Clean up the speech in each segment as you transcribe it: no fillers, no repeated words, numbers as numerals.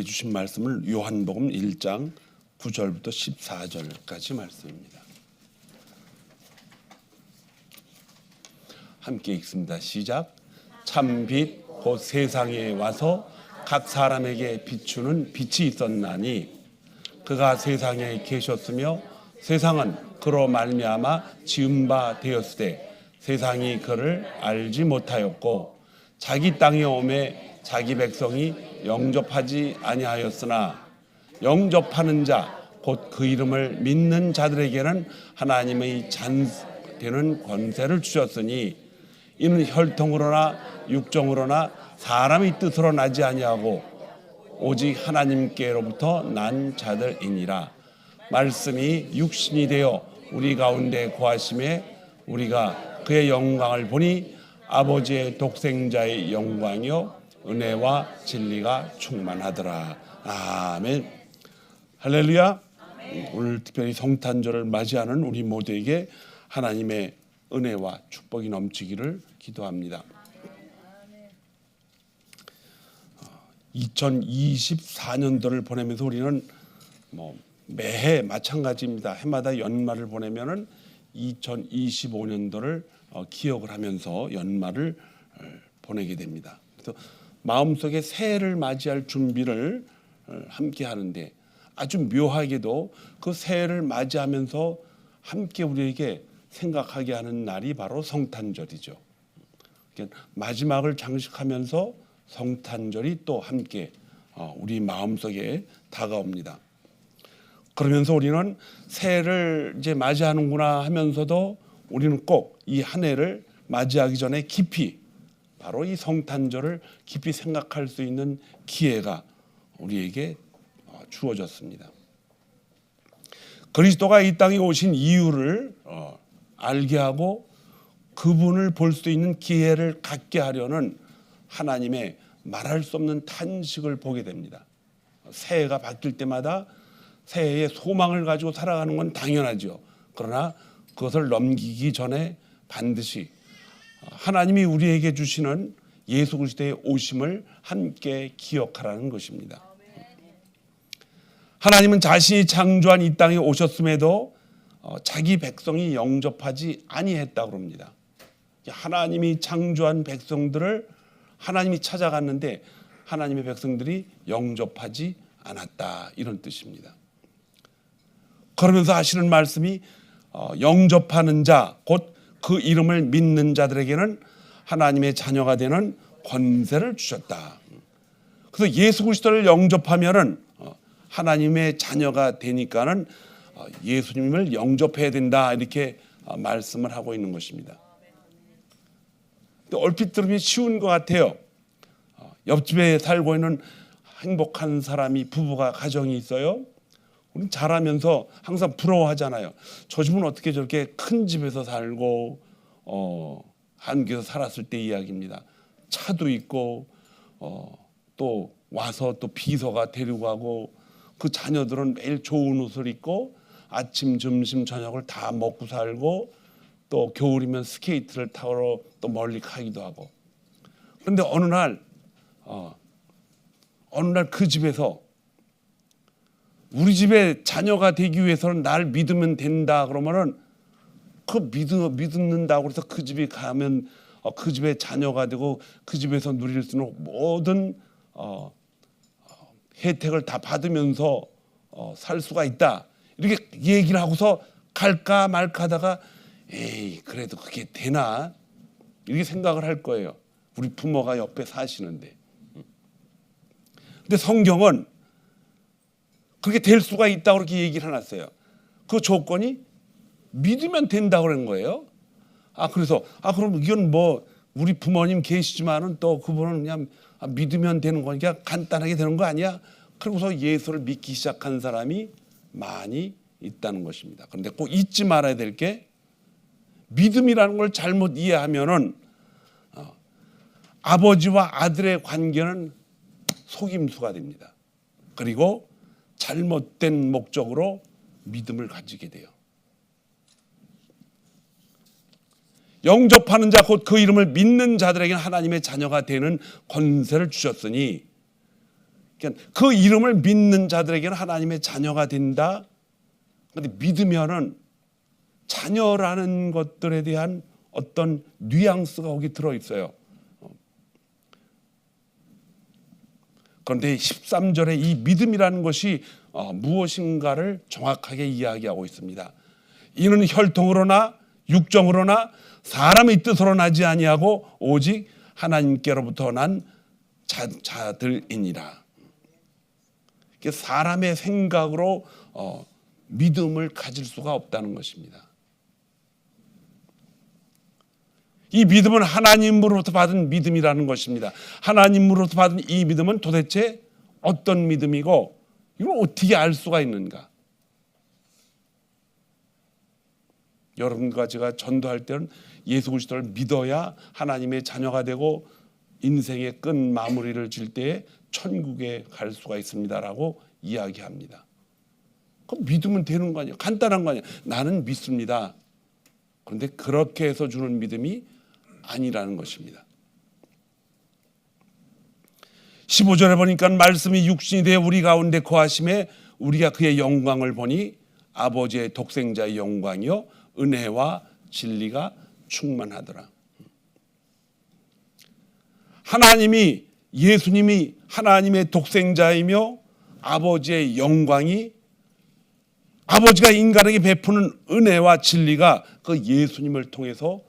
주신 말씀을 요한복음 1장 9절부터 14절까지 말씀입니다. 함께 읽습니다. 시작. 참빛 곧 세상에 와서 각 사람에게 비추는 빛이 있었나니 그가 세상에 계셨으며 세상은 그로 말미암아 지은 바 되었으되 세상이 그를 알지 못하였고 자기 땅에 오매 자기 백성이 영접하지 아니하였으나 영접하는 자 곧 그 이름을 믿는 자들에게는 하나님의 되는 권세를 주셨으니 이는 혈통으로나 육정으로나 사람의 뜻으로 나지 아니하고 오직 하나님께로부터 난 자들이니라. 말씀이 육신이 되어 우리 가운데 거하심에 우리가 그의 영광을 보니 아버지의 독생자의 영광이요 은혜와 진리가 충만하더라. 아멘. 할렐루야. 오늘 특별히 성탄절을 맞이하는 우리 모두에게 하나님의 은혜와 축복이 넘치기를 기도합니다. 2024년도를 보내면서 우리는 매해 마찬가지입니다. 해마다 연말을 보내면은 2025년도를 기억을 하면서 연말을 보내게 됩니다. 그래서 마음속에 새해를 맞이할 준비를 함께 하는데 아주 묘하게도 그 새해를 맞이하면서 함께 우리에게 생각하게 하는 날이 바로 성탄절이죠. 그러니까 마지막을 장식하면서 성탄절이 또 함께 우리 마음속에 다가옵니다. 그러면서 우리는 새해를 이제 맞이하는구나 하면서도 우리는 꼭 이 한 해를 맞이하기 전에 깊이 바로 이 성탄절을 깊이 생각할 수 있는 기회가 우리에게 주어졌습니다. 그리스도가 이 땅에 오신 이유를 알게 하고 그분을 볼 수 있는 기회를 갖게 하려는 하나님의 말할 수 없는 탄식을 보게 됩니다. 새해가 바뀔 때마다 새해의 소망을 가지고 살아가는 건 당연하죠. 그러나 그것을 넘기기 전에 반드시 하나님이 우리에게 주시는 예수 그리스도의 오심을 함께 기억하라는 것입니다. 하나님은 자신이 창조한 이 땅에 오셨음에도 자기 백성이 영접하지 아니했다고 합니다. 하나님이 창조한 백성들을 하나님이 찾아갔는데 하나님의 백성들이 영접하지 않았다, 이런 뜻입니다. 그러면서 하시는 말씀이 영접하는 자, 곧 그 이름을 믿는 자들에게는 하나님의 자녀가 되는 권세를 주셨다. 그래서 예수 그리스도를 영접하면은 하나님의 자녀가 되니까는 예수님을 영접해야 된다, 이렇게 말씀을 하고 있는 것입니다. 얼핏 들으면 쉬운 것 같아요. 옆집에 살고 있는 행복한 사람이, 부부가, 가정이 있어요. 우리는 자라면서 항상 부러워하잖아요. 저 집은 어떻게 저렇게 큰 집에서 살고 한국에서 살았을 때 이야기입니다. 차도 있고 또 와서 또 비서가 데리고 가고 그 자녀들은 매일 좋은 옷을 입고 아침, 점심, 저녁을 다 먹고 살고 또 겨울이면 스케이트를 타러 또 멀리 가기도 하고. 그런데 어느 날 그 집에서 우리 집의 자녀가 되기 위해서는 날 믿으면 된다 그러면은 그 믿는다고 해서 그 집에 가면 그 집의 자녀가 되고 그 집에서 누릴 수 있는 모든 혜택을 다 받으면서 살 수가 있다, 이렇게 얘기를 하고서 갈까 말까 하다가 에이, 그래도 그게 되나, 이렇게 생각을 할 거예요. 우리 부모가 옆에 사시는데. 근데 성경은 그렇게 될 수가 있다고 그렇게 얘기를 해놨어요. 그 조건이 믿으면 된다고 그런 거예요. 그래서 그럼 이건 우리 부모님 계시지만은 또 그분은 그냥 믿으면 되는 거니까 간단하게 되는 거 아니야? 그러고서 예수를 믿기 시작한 사람이 많이 있다는 것입니다. 그런데 꼭 잊지 말아야 될 게, 믿음이라는 걸 잘못 이해하면은 아버지와 아들의 관계는 속임수가 됩니다. 그리고 잘못된 목적으로 믿음을 가지게 돼요. 영접하는 자, 곧 그 이름을 믿는 자들에게는 하나님의 자녀가 되는 권세를 주셨으니, 그러니까 그 이름을 믿는 자들에게는 하나님의 자녀가 된다. 그런데 믿으면은 자녀라는 것들에 대한 어떤 뉘앙스가 거기 들어 있어요. 그런데 13절에 이 믿음이라는 것이 무엇인가를 정확하게 이야기하고 있습니다. 이는 혈통으로나 육정으로나 사람의 뜻으로 나지 아니하고 오직 하나님께로부터 난 자들이니라. 사람의 생각으로 믿음을 가질 수가 없다는 것입니다. 이 믿음은 하나님으로부터 받은 믿음이라는 것입니다. 하나님으로부터 받은 이 믿음은 도대체 어떤 믿음이고 이걸 어떻게 알 수가 있는가? 여러분과 제가 전도할 때는 예수 그리스도를 믿어야 하나님의 자녀가 되고 인생의 끝 마무리를 질 때에 천국에 갈 수가 있습니다라고 이야기합니다. 그럼 믿으면 되는 거 아니에요? 간단한 거 아니에요? 나는 믿습니다. 그런데 그렇게 해서 주는 믿음이 아니라는 것입니다. 15절에 보니까 말씀이 육신이 되어 우리 가운데 거하심에 우리가 그의 영광을 보니 아버지의 독생자의 영광이요 은혜와 진리가 충만하더라. 하나님이 예수님이 하나님의 독생자이며 아버지의 영광이 아버지가 인간에게 베푸는 은혜와 진리가 그 예수님을 통해서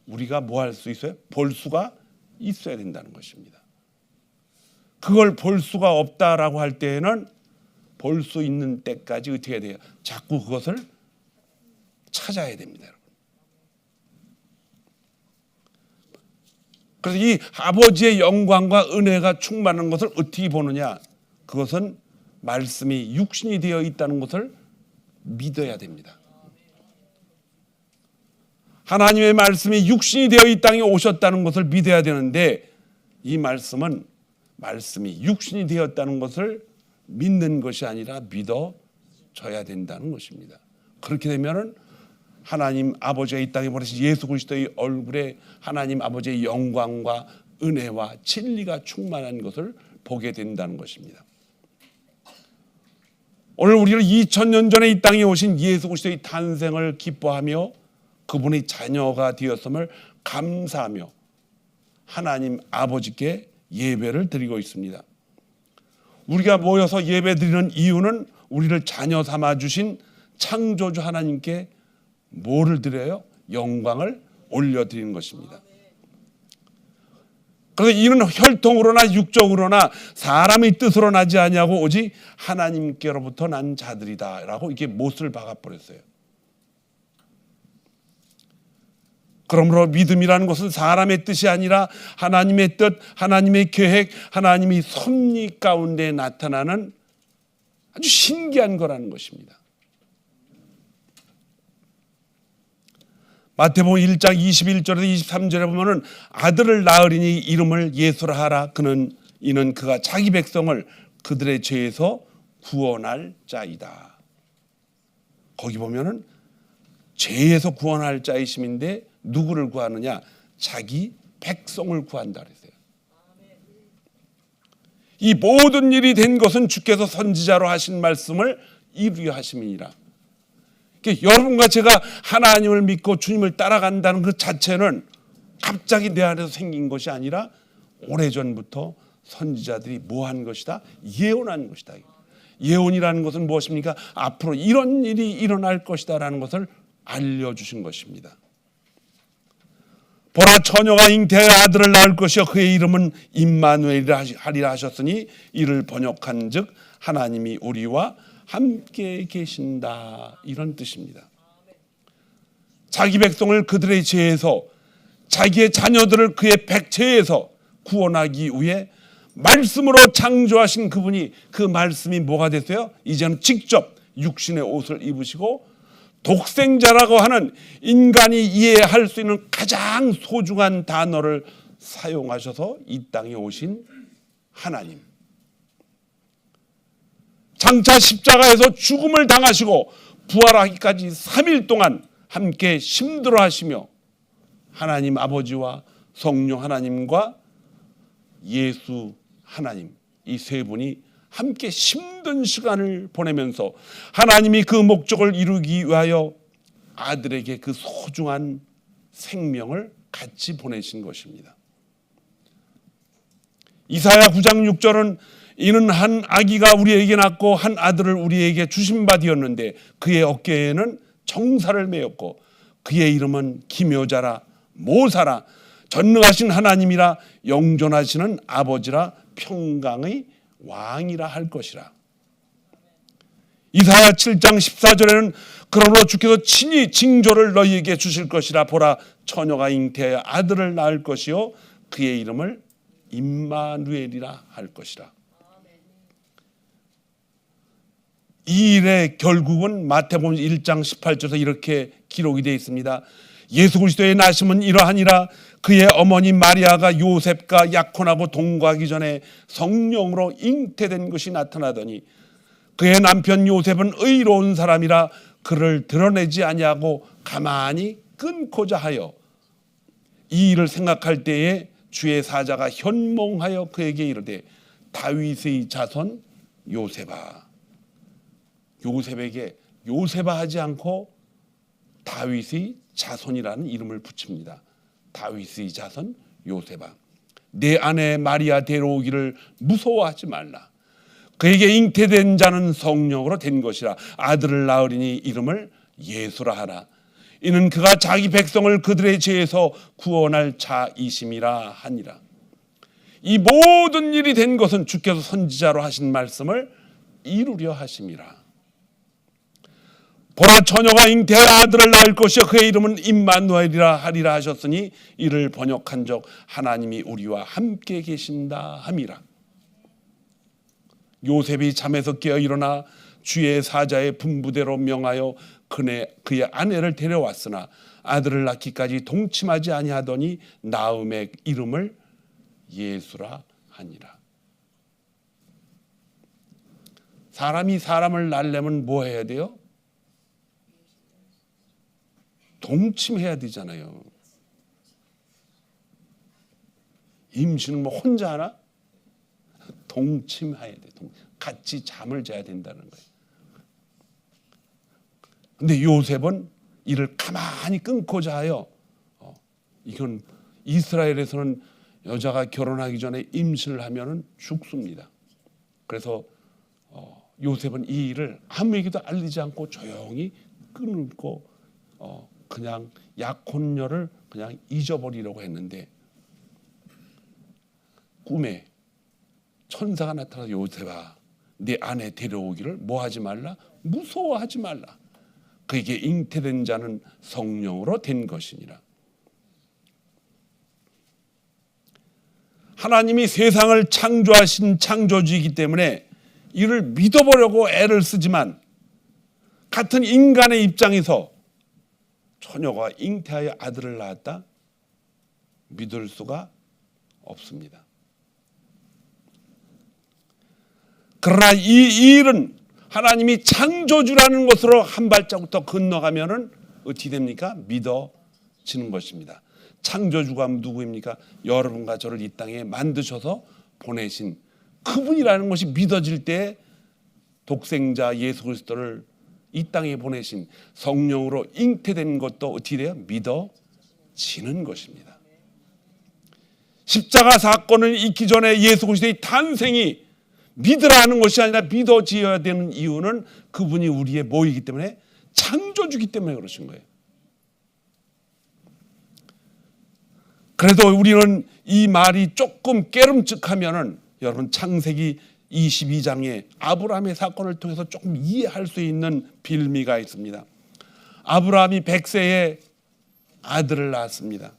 우리가 뭐 할 수 있어요? 볼 수가 있어야 된다는 것입니다. 그걸 볼 수가 없다라고 할 때에는 볼 수 있는 때까지 어떻게 해야 돼요? 자꾸 그것을 찾아야 됩니다. 그래서 이 아버지의 영광과 은혜가 충만한 것을 어떻게 보느냐? 그것은 말씀이 육신이 되어 있다는 것을 믿어야 됩니다. 하나님의 말씀이 육신이 되어 이 땅에 오셨다는 것을 믿어야 되는데 이 말씀은 말씀이 육신이 되었다는 것을 믿는 것이 아니라 믿어져야 된다는 것입니다. 그렇게 되면은 하나님 아버지가 이 땅에 보내신 예수 그리스도의 얼굴에 하나님 아버지의 영광과 은혜와 진리가 충만한 것을 보게 된다는 것입니다. 오늘 우리는 2000년 전에 이 땅에 오신 예수 그리스도의 탄생을 기뻐하며 그분의 자녀가 되었음을 감사하며 하나님 아버지께 예배를 드리고 있습니다. 우리가 모여서 예배 드리는 이유는 우리를 자녀 삼아 주신 창조주 하나님께 뭐를 드려요? 영광을 올려드리는 것입니다. 그래서 이는 혈통으로나 육적으로나 사람의 뜻으로 나지 아니하고 오직 하나님께로부터 난 자들이다라고 이게 못을 박아버렸어요. 그러므로 믿음이라는 것은 사람의 뜻이 아니라 하나님의 뜻, 하나님의 계획, 하나님의 섭리 가운데 나타나는 아주 신기한 거라는 것입니다. 마태복음 1장 21절에서 23절에 보면은 아들을 낳으리니 이름을 예수라 하라. 이는 그가 자기 백성을 그들의 죄에서 구원할 자이다. 거기 보면은 죄에서 구원할 자이심인데 누구를 구하느냐? 자기 백성을 구한다 그랬어요. 이 모든 일이 된 것은 주께서 선지자로 하신 말씀을 이루려 하심이니라. 여러분과 제가 하나님을 믿고 주님을 따라간다는 그 자체는 갑자기 내 안에서 생긴 것이 아니라 오래전부터 선지자들이 뭐 한 것이다? 예언한 것이다. 예언이라는 것은 무엇입니까? 앞으로 이런 일이 일어날 것이다 라는 것을 알려주신 것입니다. 보라 처녀가 잉태하여 아들을 낳을 것이요 그의 이름은 임마누엘이라 하리라 하셨으니 이를 번역한 즉 하나님이 우리와 함께 계신다 이런 뜻입니다. 자기 백성을 그들의 죄에서 자기의 자녀들을 그의 백죄에서 구원하기 위해 말씀으로 창조하신 그분이 그 말씀이 뭐가 됐어요? 이제는 직접 육신의 옷을 입으시고 독생자라고 하는 인간이 이해할 수 있는 가장 소중한 단어를 사용하셔서 이 땅에 오신 하나님. 장차 십자가에서 죽음을 당하시고 부활하기까지 3일 동안 함께 힘들어하시며 하나님 아버지와 성령 하나님과 예수 하나님 이 세 분이 함께 힘든 시간을 보내면서 하나님이 그 목적을 이루기 위하여 아들에게 그 소중한 생명을 같이 보내신 것입니다. 이사야 9장 6절은 이는 한 아기가 우리에게 낳고 한 아들을 우리에게 주신 바 되었는데 그의 어깨에는 정사를 메었고 그의 이름은 기묘자라 모사라 전능하신 하나님이라 영존하시는 아버지라 평강의 왕이라 할 것이라. 이사야 7장 14절에는 그러므로 주께서 친히 징조를 너희에게 주실 것이라 보라 처녀가 잉태하여 아들을 낳을 것이요 그의 이름을 임마누엘이라 할 것이라. 이 일의 결국은 마태복음 1장 18절에서 이렇게 기록이 되어 있습니다. 예수 그리스도의 나심은 이러하니라 그의 어머니 마리아가 요셉과 약혼하고 동거하기 전에 성령으로 잉태된 것이 나타나더니 그의 남편 요셉은 의로운 사람이라 그를 드러내지 아니하고 가만히 끊고자 하여 이 일을 생각할 때에 주의 사자가 현몽하여 그에게 이르되 다윗의 자손 요셉아. 요셉에게 요셉아 하지 않고 다윗의 자손이라는 이름을 붙입니다. 다윗의 자손 요셉아. 내 아내 마리아 데려오기를 무서워하지 말라. 그에게 잉태된 자는 성령으로 된 것이라. 아들을 낳으리니 이름을 예수라 하라. 이는 그가 자기 백성을 그들의 죄에서 구원할 자이심이라 하니라. 이 모든 일이 된 것은 주께서 선지자로 하신 말씀을 이루려 하심이라. 보라 처녀가 잉태하여 아들을 낳을 것이요 그의 이름은 임마누엘이라 하리라 하셨으니 이를 번역한 적 하나님이 우리와 함께 계신다 함이라. 요셉이 잠에서 깨어 일어나 주의 사자의 분부대로 명하여 그의 아내를 데려왔으나 아들을 낳기까지 동침하지 아니하더니 나음의 이름을 예수라 하니라. 사람이 사람을 낳으려면 뭐 해야 돼요? 동침해야 되잖아요. 임신을 뭐 혼자 하나? 동침해야 돼. 같이 잠을 자야 된다는 거예요. 근데 요셉은 이를 가만히 끊고자 하여 이건 이스라엘에서는 여자가 결혼하기 전에 임신을 하면은 죽습니다. 그래서 요셉은 이 일을 아무에게도 알리지 않고 조용히 끊고 그냥 약혼녀를 그냥 잊어버리려고 했는데 꿈에 천사가 나타나서 요셉아 네 아내 데려오기를 뭐하지 말라? 무서워하지 말라. 그에게 잉태된 자는 성령으로 된 것이니라. 하나님이 세상을 창조하신 창조주이기 때문에 이를 믿어보려고 애를 쓰지만 같은 인간의 입장에서 처녀가 잉태하여 아들을 낳았다? 믿을 수가 없습니다. 그러나 이 일은 하나님이 창조주라는 것으로 한 발자국 더 건너가면은 어떻게 됩니까? 믿어지는 것입니다. 창조주가 누구입니까? 여러분과 저를 이 땅에 만드셔서 보내신 그분이라는 것이 믿어질 때 독생자 예수 그리스도를 이 땅에 보내신 성령으로 잉태된 것도 어떻게 돼요? 믿어지는 것입니다. 십자가 사건을 잊기 전에 예수 그리스도의 탄생이 믿으라는 것이 아니라 믿어지어야 되는 이유는 그분이 우리의 뭐이기 때문에 창조주기 때문에 그러신 거예요. 그래도 우리는 이 말이 조금 깨름직하면은 여러분 창세기 22장에 아브라함의 사건을 통해서 조금 이해할 수 있는 빌미가 있습니다. 아브라함이 100세에 아들을 낳았습니다.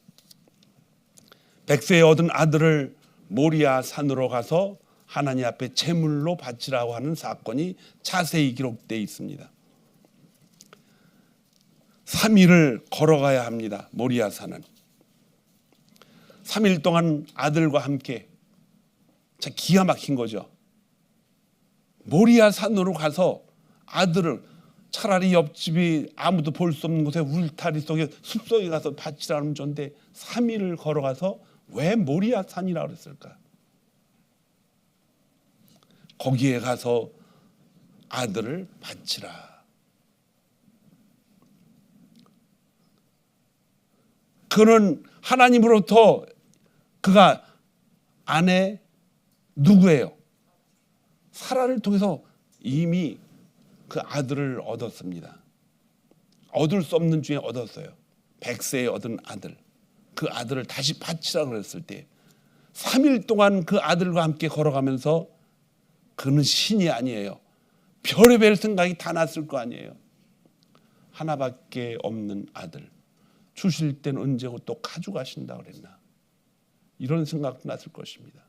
100세에 얻은 아들을 모리아 산으로 가서 하나님 앞에 제물로 바치라고 하는 사건이 자세히 기록되어 있습니다. 3일을 걸어가야 합니다. 모리아 산은 3일 동안 아들과 함께 참 기가 막힌 거죠. 모리아 산으로 가서 아들을 차라리 옆집이 아무도 볼 수 없는 곳에 울타리 속에 숲속에 가서 바치라는 존데 3일을 걸어가서 왜 모리아 산이라고 그랬을까? 거기에 가서 아들을 바치라. 그는 하나님으로부터 그가 아내 누구예요? 사라를 통해서 이미 그 아들을 얻었습니다. 얻을 수 없는 중에 얻었어요. 100세에 얻은 아들. 그 아들을 다시 바치라 그랬을 때 3일 동안 그 아들과 함께 걸어가면서 그는 신이 아니에요. 별의별 생각이 다 났을 거 아니에요. 하나밖에 없는 아들. 주실 때는 언제고 또 가져가신다 그랬나. 이런 생각도 났을 것입니다.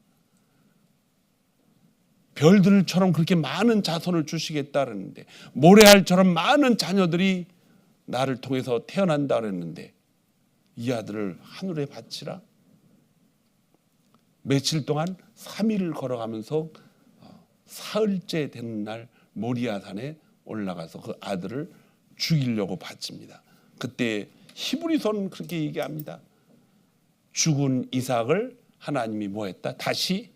별들처럼 그렇게 많은 자손을 주시겠다 그랬는데, 모래알처럼 많은 자녀들이 나를 통해서 태어난다 그랬는데 이 아들을 하늘에 바치라. 며칠 동안 3일을 걸어가면서 사흘째 되는 날 모리아산에 올라가서 그 아들을 죽이려고 바칩니다. 그때 히브리서는 그렇게 얘기합니다. 죽은 이삭을 하나님이 뭐 했다? 다시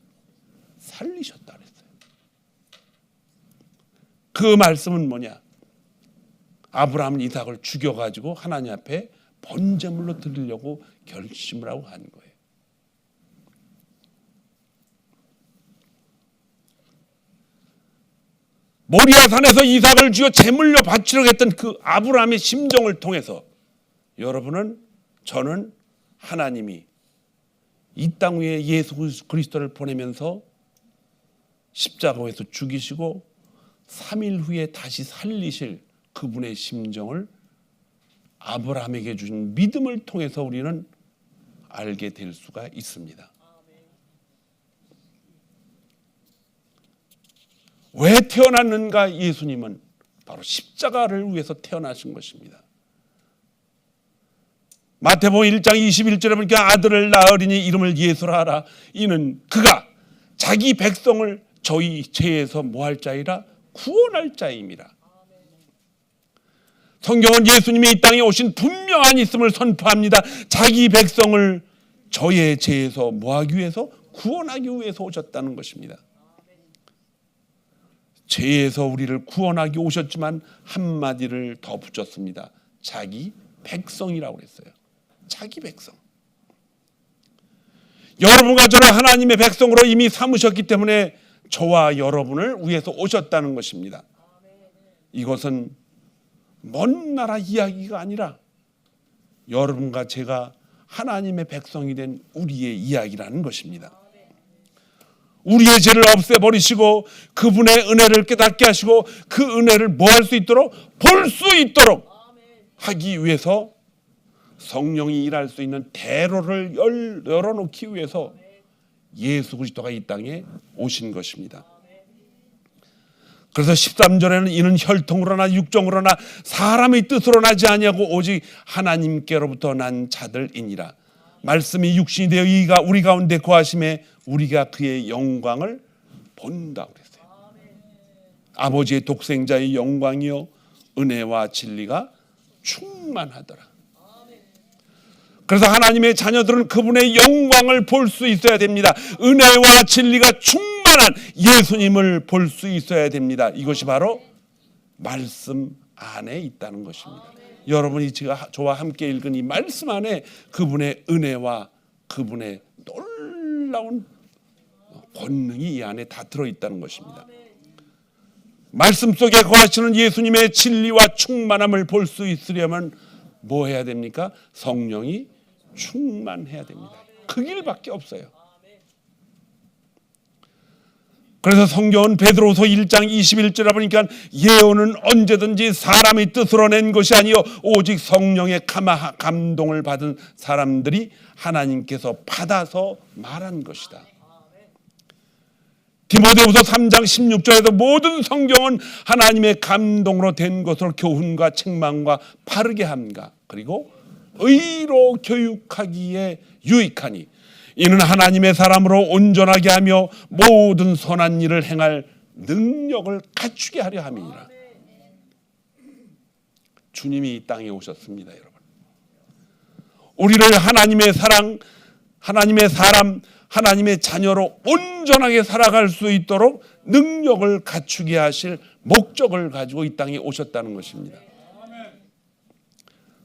살리셨다 그랬어요. 그 말씀은 뭐냐? 아브라함은 이삭을 죽여가지고 하나님 앞에 번제물로 드리려고 결심을 하고 한 거예요. 모리아산에서 이삭을 죽여 제물로 바치려고 했던 그 아브라함의 심정을 통해서 여러분은, 저는 하나님이 이 땅 위에 예수 그리스도를 보내면서 십자가에서 죽이시고 3일 후에 다시 살리실 그분의 심정을 아브라함에게 주신 믿음을 통해서 우리는 알게 될 수가 있습니다. 왜 태어났는가? 예수님은 바로 십자가를 위해서 태어나신 것입니다. 마태복음 1장 21절에 보니까 아들을 낳으리니 이름을 예수라 하라. 이는 그가 자기 백성을 저희 죄에서 뭐할 자이라? 구원할 자임이라. 성경은 예수님이 이 땅에 오신 분명한 있음을 선포합니다. 자기 백성을 저의 죄에서 뭐하기 위해서? 구원하기 위해서 오셨다는 것입니다. 죄에서 우리를 구원하기 오셨지만 한마디를 더 붙였습니다. 자기 백성이라고 그랬어요. 자기 백성. 여러분과 저를 하나님의 백성으로 이미 삼으셨기 때문에 저와 여러분을 위해서 오셨다는 것입니다. 이것은 먼 나라 이야기가 아니라 여러분과 제가 하나님의 백성이 된 우리의 이야기라는 것입니다. 우리의 죄를 없애버리시고 그분의 은혜를 깨닫게 하시고 그 은혜를 뭐 할 수 있도록? 볼 수 있도록 하기 위해서 성령이 일할 수 있는 대로를 열어놓기 위해서 예수 그리스도가 이 땅에 오신 것입니다. 그래서 13절에는 이는 혈통으로나 육정으로나 사람의 뜻으로 나지 아니하고 오직 하나님께로부터 난 자들이니라. 말씀이 육신이 되어 이가 우리 가운데 거하심에 우리가 그의 영광을 본다고 그랬어요. 아버지의 독생자의 영광이요 은혜와 진리가 충만하더라. 그래서 하나님의 자녀들은 그분의 영광을 볼 수 있어야 됩니다. 은혜와 진리가 충만한 예수님을 볼 수 있어야 됩니다. 이것이 바로 말씀 안에 있다는 것입니다. 여러분이 저와 함께 읽은 이 말씀 안에 그분의 은혜와 그분의 놀라운 권능이 이 안에 다 들어있다는 것입니다. 말씀 속에 거하시는 예수님의 진리와 충만함을 볼 수 있으려면 뭐 해야 됩니까? 성령이 충만해야 됩니다. 그 길밖에 없어요. 그래서 성경은 베드로후서 1장 21절에 보니까 예언은 언제든지 사람의 뜻으로 낸 것이 아니요 오직 성령의 감동을 받은 사람들이 하나님께서 받아서 말한 것이다. 디모데후서 3장 16절에도 모든 성경은 하나님의 감동으로 된 것으로 교훈과 책망과 바르게 함과 그리고 의로 교육하기에 유익하니 이는 하나님의 사람으로 온전하게 하며 모든 선한 일을 행할 능력을 갖추게 하려 함이니라. 주님이 이 땅에 오셨습니다, 여러분. 우리를 하나님의 사랑, 하나님의 사람, 하나님의 자녀로 온전하게 살아갈 수 있도록 능력을 갖추게 하실 목적을 가지고 이 땅에 오셨다는 것입니다.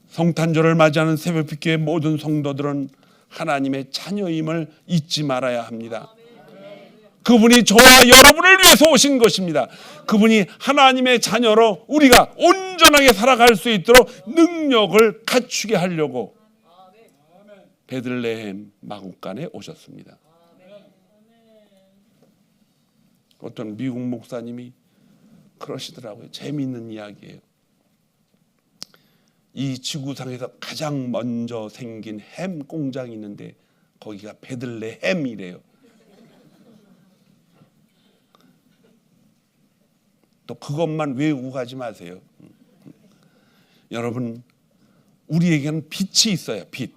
성탄절을 맞이하는 새벽빛교회 모든 성도들은 하나님의 자녀임을 잊지 말아야 합니다. 그분이 저와 여러분을 위해서 오신 것입니다. 그분이 하나님의 자녀로 우리가 온전하게 살아갈 수 있도록 능력을 갖추게 하려고 베들레헴 마구간에 오셨습니다. 어떤 미국 목사님이 그러시더라고요. 재미있는 이야기예요. 이 지구상에서 가장 먼저 생긴 햄 공장이 있는데 거기가 베들레헴이래요. 또 그것만 외우고 가지 마세요. 여러분, 우리에게는 빛이 있어요. 빛.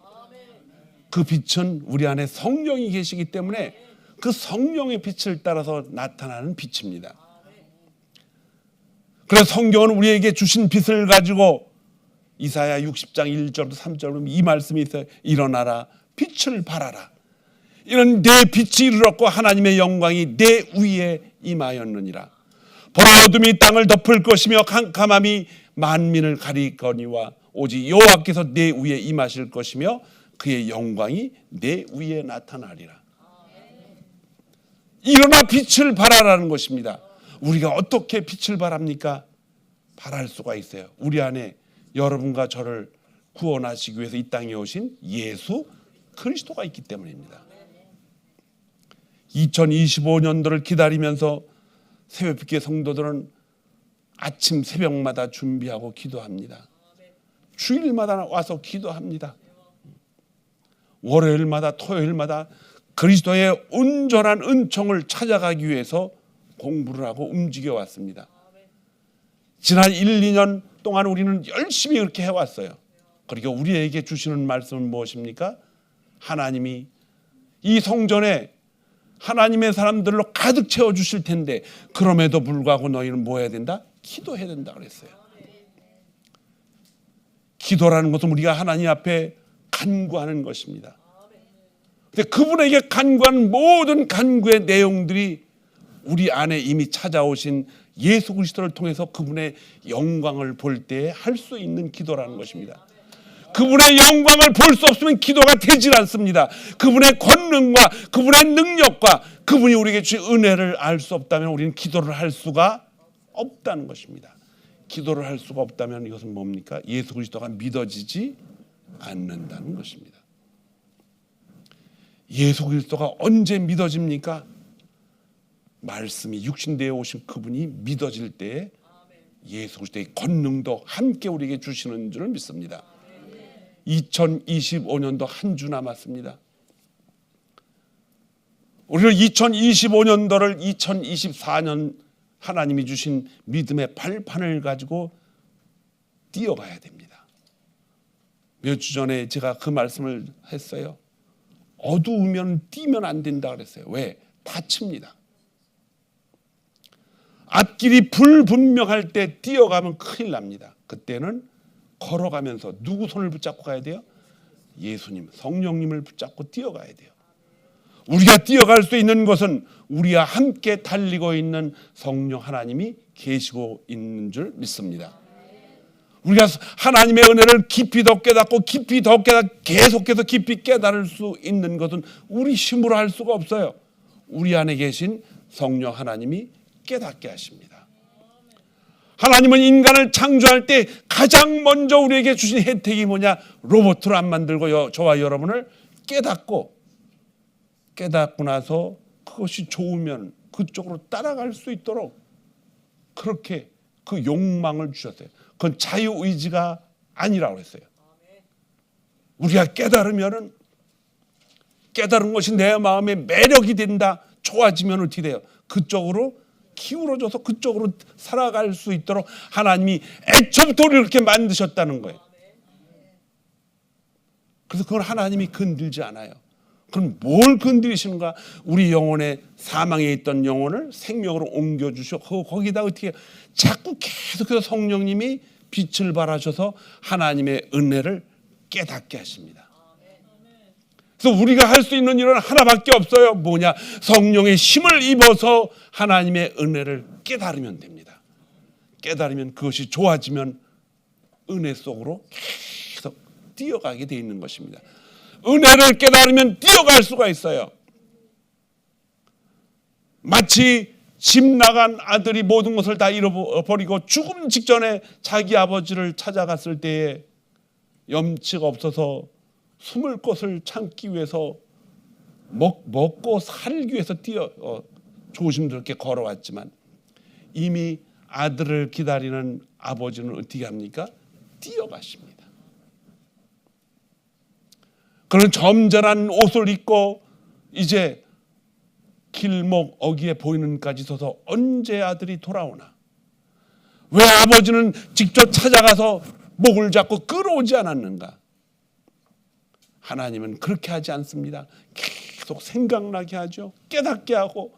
그 빛은 우리 안에 성령이 계시기 때문에 그 성령의 빛을 따라서 나타나는 빛입니다. 그래서 성경은 우리에게 주신 빛을 가지고 이사야 60장 1절부터 3절로 이 말씀이 있어요. 일어나라, 빛을 발하라. 이런 내 빛이 이르렀고 하나님의 영광이 내 위에 임하였느니라. 보라, 어둠이 땅을 덮을 것이며 캄캄함이 만민을 가리거니와 오직 여호와께서 내 위에 임하실 것이며 그의 영광이 내 위에 나타나리라. 일어나 빛을 발하라는 것입니다. 우리가 어떻게 빛을 발합니까? 발할 수가 있어요. 우리 안에 여러분과 저를 구원하시기 위해서 이 땅에 오신 예수 그리스도가 있기 때문입니다. 2025년도를 기다리면서 새벽빛교회 성도들은 아침 새벽마다 준비하고 기도합니다. 주일마다 와서 기도합니다. 월요일마다 토요일마다 그리스도의 온전한 은총을 찾아가기 위해서 공부를 하고 움직여 왔습니다. 지난 1, 2년 동안 우리는 열심히 그렇게 해왔어요. 그리고 우리에게 주시는 말씀은 무엇입니까? 하나님이 이 성전에 하나님의 사람들로 가득 채워주실 텐데 그럼에도 불구하고 너희는 뭐 해야 된다? 기도해야 된다 그랬어요. 기도라는 것은 우리가 하나님 앞에 간구하는 것입니다. 근데 그분에게 간구한 모든 간구의 내용들이 우리 안에 이미 찾아오신 예수 그리스도를 통해서 그분의 영광을 볼 때 할 수 있는 기도라는 것입니다. 그분의 영광을 볼 수 없으면 기도가 되질 않습니다. 그분의 권능과 그분의 능력과 그분이 우리에게 주신 은혜를 알 수 없다면 우리는 기도를 할 수가 없다는 것입니다. 기도를 할 수가 없다면 이것은 뭡니까? 예수 그리스도가 믿어지지 않는다는 것입니다. 예수 그리스도가 언제 믿어집니까? 말씀이 육신되어 오신 그분이 믿어질 때에 예수 그리스도의 권능도 함께 우리에게 주시는 줄을 믿습니다. 2025년도 한 주 남았습니다. 우리는 2025년도를 2024년 하나님이 주신 믿음의 발판을 가지고 뛰어가야 됩니다. 몇 주 전에 제가 그 말씀을 했어요. 어두우면 뛰면 안 된다 그랬어요. 왜? 다칩니다. 앞길이 불분명할 때 뛰어가면 큰일 납니다. 그때는 걸어가면서 누구 손을 붙잡고 가야 돼요? 예수님, 성령님을 붙잡고 뛰어가야 돼요. 우리가 뛰어갈 수 있는 것은 우리와 함께 달리고 있는 성령 하나님이 계시고 있는 줄 믿습니다. 우리가 하나님의 은혜를 깊이 더 깨닫고 깊이 더 계속해서 깊이 깨달을 수 있는 것은 우리 힘으로 할 수가 없어요. 우리 안에 계신 성령 하나님이 깨닫게 하십니다. 하나님은 인간을 창조할 때 가장 먼저 우리에게 주신 혜택이 뭐냐? 로봇으로 안 만들고 저와 여러분을 깨닫고 나서 그것이 좋으면 그쪽으로 따라갈 수 있도록 그렇게 그 욕망을 주셨어요. 그건 자유의지가 아니라고 했어요. 우리가 깨달으면은 깨달은 것이 내 마음에 매력이 된다. 좋아지면 어떻게 돼요? 그쪽으로 기울어져서 그쪽으로 살아갈 수 있도록 하나님이 애초부터 우리를 그렇게 만드셨다는 거예요. 그래서 그걸 하나님이 건들지 않아요. 그럼 뭘 건드리시는가? 우리 영혼의 사망에 있던 영혼을 생명으로 옮겨주시고 거기다 어떻게 해요? 자꾸 계속해서 성령님이 빛을 발하셔서 하나님의 은혜를 깨닫게 하십니다. 그래서 우리가 할 수 있는 일은 하나밖에 없어요. 뭐냐? 성령의 힘을 입어서 하나님의 은혜를 깨달으면 됩니다. 깨달으면 그것이 좋아지면 은혜 속으로 계속 뛰어가게 돼 있는 것입니다. 은혜를 깨달으면 뛰어갈 수가 있어요. 마치 집 나간 아들이 모든 것을 다 잃어버리고 죽음 직전에 자기 아버지를 찾아갔을 때에 염치가 없어서 숨을 곳을 참기 위해서 먹고 살기 위해서 조심스럽게 걸어왔지만 이미 아들을 기다리는 아버지는 어떻게 합니까? 뛰어가십니다. 그런 점잖은 옷을 입고 이제 길목 어귀에 보이는까지 서서 언제 아들이 돌아오나? 왜 아버지는 직접 찾아가서 목을 잡고 끌어오지 않았는가? 하나님은 그렇게 하지 않습니다. 계속 생각나게 하죠. 깨닫게 하고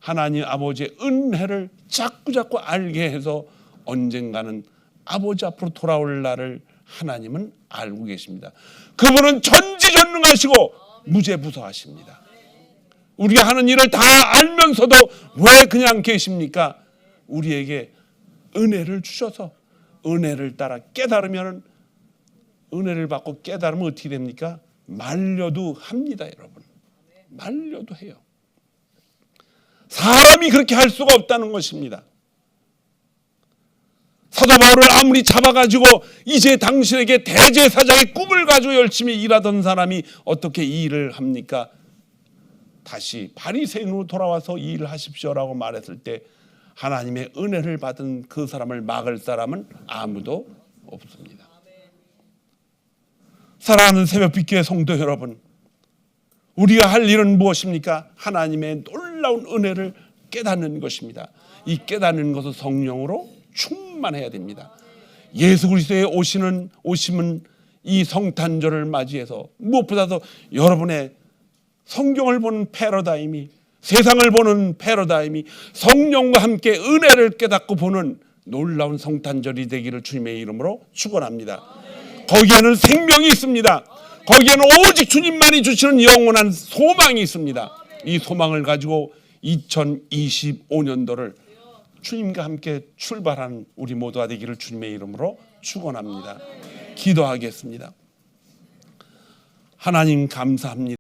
하나님 아버지의 은혜를 자꾸 알게 해서 언젠가는 아버지 앞으로 돌아올 날을 하나님은 알고 계십니다. 그분은 전지전능하시고 무죄무서하십니다. 우리가 하는 일을 다 알면서도 왜 그냥 계십니까? 우리에게 은혜를 주셔서 은혜를 따라 깨달으면 은혜를 받고 깨달으면 어떻게 됩니까? 말려도 합니다, 여러분. 말려도 해요. 사람이 그렇게 할 수가 없다는 것입니다. 사도 바울을 아무리 잡아가지고 이제 당신에게 대제사장의 꿈을 가지고 열심히 일하던 사람이 어떻게 이 일을 합니까? 다시 바리새인으로 돌아와서 이 일을 하십시오라고 말했을 때 하나님의 은혜를 받은 그 사람을 막을 사람은 아무도 없습니다. 사랑하는 새벽빛교회 성도 여러분, 우리가 할 일은 무엇입니까? 하나님의 놀라운 은혜를 깨닫는 것입니다. 이 깨닫는 것은 성령으로 충만해야 됩니다. 예수 그리스도의 오심은 이 성탄절을 맞이해서 무엇보다도 여러분의 성경을 보는 패러다임이, 세상을 보는 패러다임이 성령과 함께 은혜를 깨닫고 보는 놀라운 성탄절이 되기를 주님의 이름으로 축원합니다. 거기에는 생명이 있습니다. 거기에는 오직 주님만이 주시는 영원한 소망이 있습니다. 이 소망을 가지고 2025년도를 주님과 함께 출발하는 우리 모두가 되기를 주님의 이름으로 축원합니다. 기도하겠습니다. 하나님 감사합니다.